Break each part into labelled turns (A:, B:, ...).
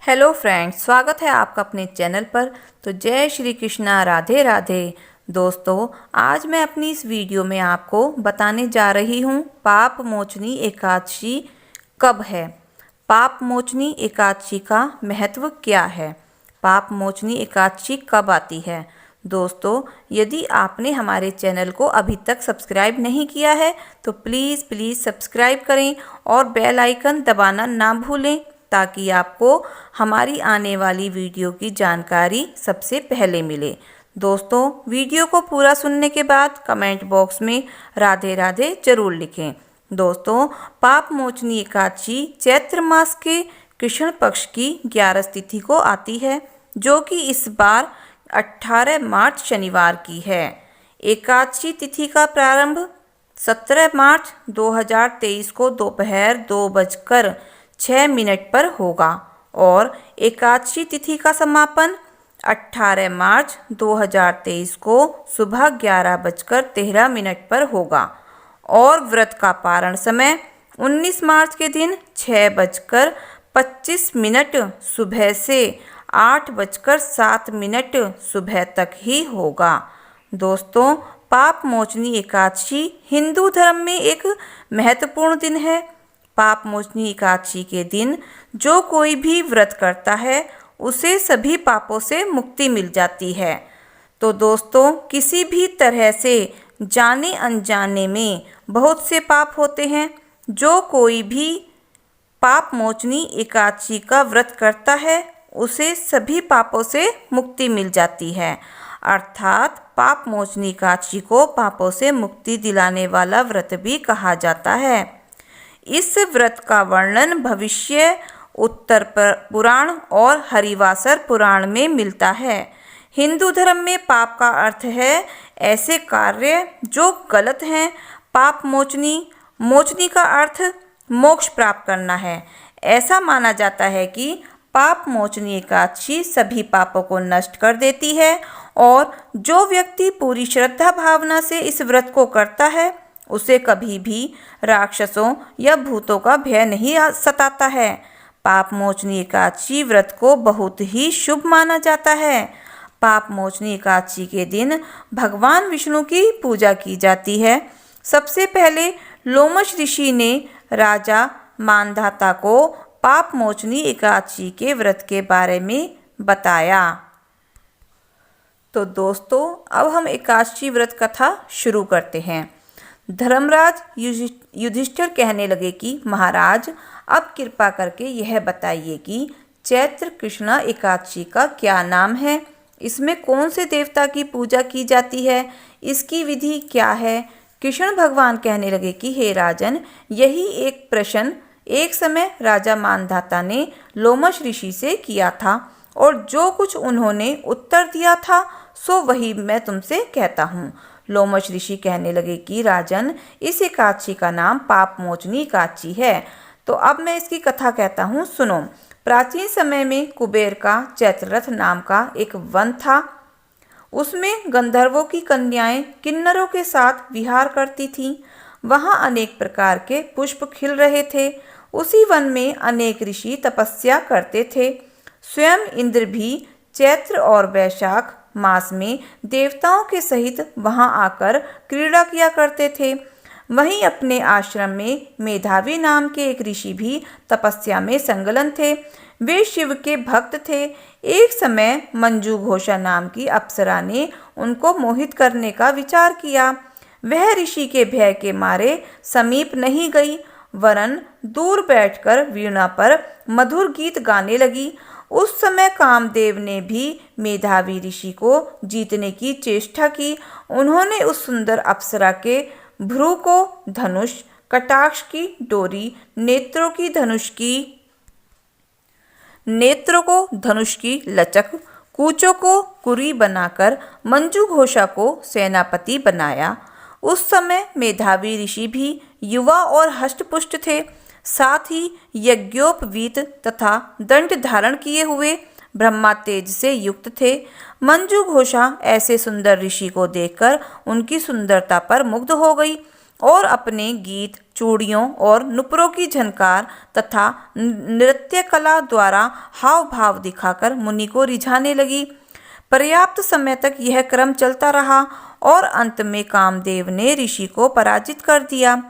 A: Hello friends, स्वागत है आपका अपने चैनल पर। तो जय श्री कृष्णा, राधे राधे। दोस्तों, आज मैं अपनी इस वीडियो में आपको बताने जा रही हूँ पाप मोचनी एकादशी कब है। पाप मोचनी एकादशी का महत्व क्या है, पाप मोचनी एकादशी कब आती है। दोस्तों, यदि आपने हमारे चैनल को अभी तक सब्सक्राइब नहीं किया है तो प्लीज़ सब्सक्राइब करें और बेल आइकन दबाना ना भूलें, ताकि आपको हमारी आने वाली वीडियो की जानकारी सबसे पहले मिले। दोस्तों, वीडियो को पूरा सुनने के बाद कमेंट बॉक्स में राधे राधे जरूर लिखें। दोस्तों, पाप मोचनी एकादशी चैत्र मास के कृष्ण पक्ष की 11 तिथि को आती है, जो कि इस बार 18 मार्च शनिवार की है। एकादशी तिथि का प्रारंभ 17 मार्च 2023 को दोपहर 2:06 पर होगा और एकादशी तिथि का समापन 18 मार्च 2023 को सुबह 11:13 पर होगा और व्रत का पारण समय 19 मार्च के दिन 6:25 सुबह से 8:07 सुबह तक ही होगा। दोस्तों, पाप मोचनी एकादशी हिंदू धर्म में एक महत्वपूर्ण दिन है। पाप मोचनी एकादशी के दिन जो कोई भी व्रत करता है उसे सभी पापों से मुक्ति मिल जाती है। तो दोस्तों, किसी भी तरह से जाने अनजाने में बहुत से पाप होते हैं। जो कोई भी पाप मोचनी एकादशी का व्रत करता है उसे सभी पापों से मुक्ति मिल जाती है। अर्थात पाप मोचनी एकादशी को पापों से मुक्ति दिलाने वाला व्रत भी कहा जाता है। इस व्रत का वर्णन भविष्य उत्तर पुराण और हरिवासर पुराण में मिलता है। हिंदू धर्म में पाप का अर्थ है ऐसे कार्य जो गलत हैं। पाप मोचनी का अर्थ मोक्ष प्राप्त करना है। ऐसा माना जाता है कि पाप मोचनी एकादशी सभी पापों को नष्ट कर देती है और जो व्यक्ति पूरी श्रद्धा भावना से इस व्रत को करता है उसे कभी भी राक्षसों या भूतों का भय नहीं सताता है। पाप मोचनी एकादशी व्रत को बहुत ही शुभ माना जाता है। पाप मोचनी एकादशी के दिन भगवान विष्णु की पूजा की जाती है। सबसे पहले लोमश ऋषि ने राजा मानधाता को पाप मोचनी एकादशी के व्रत के बारे में बताया। तो दोस्तों, अब हम एकादशी व्रत कथा शुरू करते हैं। धर्मराज युधिष्ठिर कहने लगे कि महाराज, अब कृपा करके यह बताइए कि चैत्र कृष्णा एकादशी का क्या नाम है, इसमें कौन से देवता की पूजा की जाती है, इसकी विधि क्या है। कृष्ण भगवान कहने लगे कि हे राजन, यही एक प्रश्न एक समय राजा मानधाता ने लोमश ऋषि से किया था और जो कुछ उन्होंने उत्तर दिया था सो वही मैं तुमसे कहता हूँ। लोमश ऋषि कहने लगे कि राजन, इस एकादशी का नाम पाप मोचनी एकादशी है। तो अब मैं इसकी कथा कहता हूँ, सुनो। प्राचीन समय में कुबेर का चैत्ररथ नाम का एक वन था। उसमें गंधर्वों की कन्याएं किन्नरों के साथ विहार करती थीं। वहाँ अनेक प्रकार के पुष्प खिल रहे थे। उसी वन में अनेक ऋषि तपस्या करते थे। स्वयं इंद्र भी चैत्र और वैशाख मास में देवताओं के सहित वहां आकर क्रीड़ा किया करते थे। वहीं अपने आश्रम में मेधावी नाम के एक ऋषि भी तपस्या में संलग्न थे। वे शिव के भक्त थे। एक समय मंजू घोषा नाम की अप्सरा ने उनको मोहित करने का विचार किया। वह ऋषि के भय के मारे समीप नहीं गई, वरन दूर बैठकर वीणा पर मधुर गीत गाने लगी। उस समय कामदेव ने भी मेधावी ऋषि को जीतने की चेष्टा की। उन्होंने उस सुंदर अप्सरा के भ्रू को धनुष, कटाक्ष की डोरी, नेत्रों को धनुष की लचक, कूचों को कुरी बनाकर मंजू घोषा को सेनापति बनाया। उस समय मेधावी ऋषि भी युवा और हष्टपुष्ट थे, साथ ही यज्ञोपवीत तथा दंड धारण किए हुए ब्रह्मा तेज से युक्त थे। मंजू घोषा ऐसे सुंदर ऋषि को देखकर उनकी सुंदरता पर मुग्ध हो गई। और अपने गीत, चूड़ियों और नुपुरों की झनकार तथा नृत्य कला द्वारा हाव भाव दिखाकर मुनि को रिझाने लगी। पर्याप्त समय तक यह क्रम चलता रहा और अंत में कामदेव ने ऋषि को पराजित कर दिया।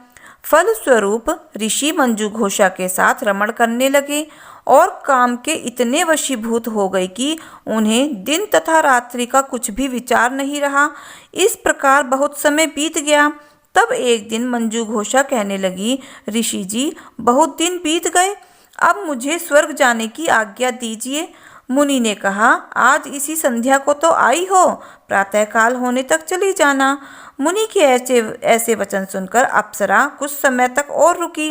A: फलस्वरूप ऋषि मंजू घोषा के साथ रमण करने लगे और काम के इतने वशीभूत हो गए कि उन्हें दिन तथा रात्रि का कुछ भी विचार नहीं रहा। इस प्रकार बहुत समय बीत गया। तब एक दिन मंजू घोषा कहने लगी, ऋषि जी, बहुत दिन बीत गए, अब मुझे स्वर्ग जाने की आज्ञा दीजिए। मुनि ने कहा, आज इसी संध्या को तो आई हो, प्रातःकाल होने तक चली जाना। मुनि के ऐसे वचन सुनकर अप्सरा कुछ समय तक और रुकी।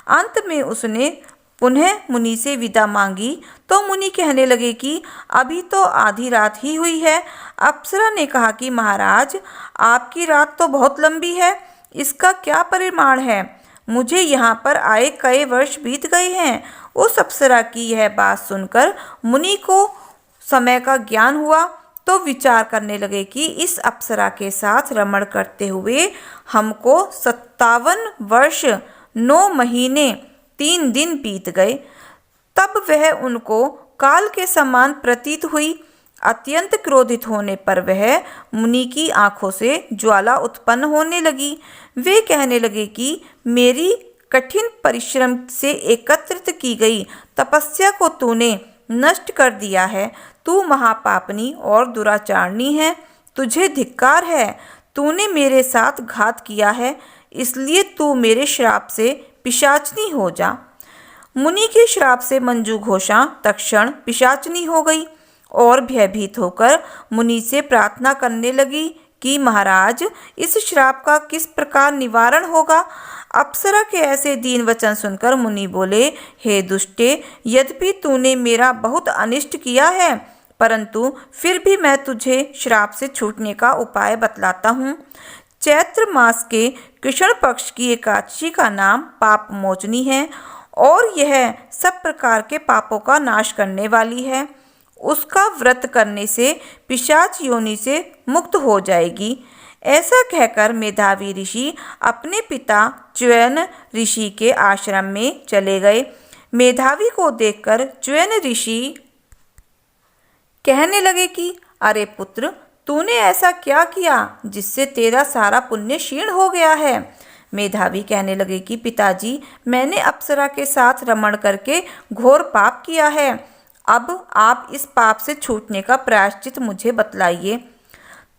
A: अंत में उसने पुनः मुनि से विदा मांगी तो मुनि कहने लगे कि अभी तो आधी रात ही हुई है। अप्सरा ने कहा कि महाराज, आपकी रात तो बहुत लंबी है, इसका क्या परिमाण है? मुझे यहाँ पर आए कई वर्ष बीत गए हैं। उस अप्सरा की यह बात सुनकर मुनि को समय का ज्ञान हुआ तो विचार करने लगे कि इस अप्सरा के साथ रमण करते हुए हमको 57 वर्ष 9 महीने 3 दिन बीत गए। तब वह उनको काल के समान प्रतीत हुई। अत्यंत क्रोधित होने पर वह मुनि की आंखों से ज्वाला उत्पन्न होने लगी। वे कहने लगे कि मेरी कठिन परिश्रम से एकत्रित की गई तपस्या को तूने नष्ट कर दिया है। तू महापापनी और दुराचारणी है, तुझे धिक्कार है। तूने मेरे साथ घात किया है, इसलिए तू मेरे श्राप से पिशाचनी हो जा। मुनि के श्राप से मंजू घोषा तत्क्षण पिशाचनी हो गई और भयभीत होकर मुनि से प्रार्थना करने लगी कि महाराज, इस श्राप का किस प्रकार निवारण होगा? अप्सरा के ऐसे दीन वचन सुनकर मुनि बोले, हे दुष्टे, यद्यपि तूने मेरा बहुत अनिष्ट किया है, परंतु फिर भी मैं तुझे श्राप से छूटने का उपाय बतलाता हूँ। चैत्र मास के कृष्ण पक्ष की एकादशी का नाम पाप मोचनी है और यह सब प्रकार के पापों का नाश करने वाली है। उसका व्रत करने से पिशाच योनि से मुक्त हो जाएगी। ऐसा कहकर मेधावी ऋषि अपने पिता च्यवन ऋषि के आश्रम में चले गए। मेधावी को देखकर च्यवन ऋषि कहने लगे कि अरे पुत्र, तूने ऐसा क्या किया जिससे तेरा सारा पुण्य क्षीण हो गया है? मेधावी कहने लगे कि पिताजी, मैंने अप्सरा के साथ रमण करके घोर पाप किया है। अब आप इस पाप से छूटने का प्रायश्चित मुझे बतलाइए।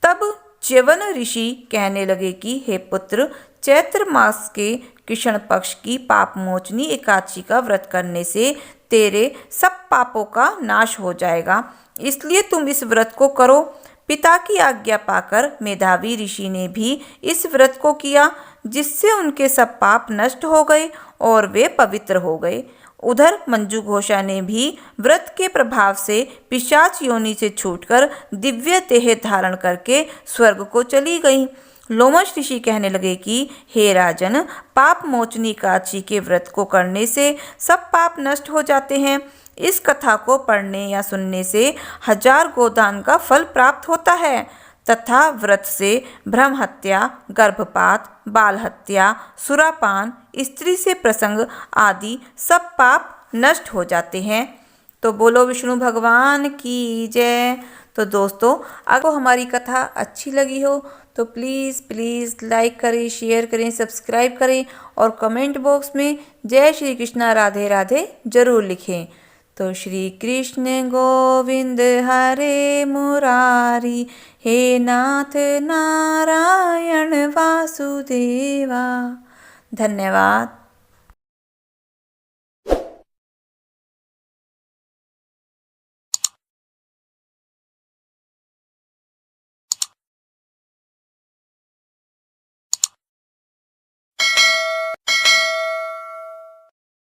A: तब च्यवन ऋषि कहने लगे कि हे पुत्र, चैत्र मास के कृष्ण पक्ष की पाप मोचनी एकादशी का व्रत करने से तेरे सब पापों का नाश हो जाएगा, इसलिए तुम इस व्रत को करो। पिता की आज्ञा पाकर मेधावी ऋषि ने भी इस व्रत को किया, जिससे उनके सब पाप नष्ट हो गए और वे पवित्र हो गए। उधर मंजू घोषा ने भी व्रत के प्रभाव से पिशाच योनि से छूटकर दिव्य देह धारण करके स्वर्ग को चली गई। लोमश ऋषि कहने लगे कि हे राजन, पाप मोचनी एकादशी के व्रत को करने से सब पाप नष्ट हो जाते हैं। इस कथा को पढ़ने या सुनने से 1000 गोदान का फल प्राप्त होता है तथा व्रत से ब्रह्म हत्या, गर्भपात, बाल हत्या, सुरापान, स्त्री से प्रसंग आदि सब पाप नष्ट हो जाते हैं। तो बोलो विष्णु भगवान की जय। तो दोस्तों, अगर हमारी कथा अच्छी लगी हो तो प्लीज़ लाइक करें, शेयर करें, सब्सक्राइब करें और कमेंट बॉक्स में जय श्री कृष्णा राधे राधे जरूर लिखें। तो श्री कृष्ण गोविंद हरे मुरारी, हे नाथ नारायण वासुदेवा। धन्यवाद।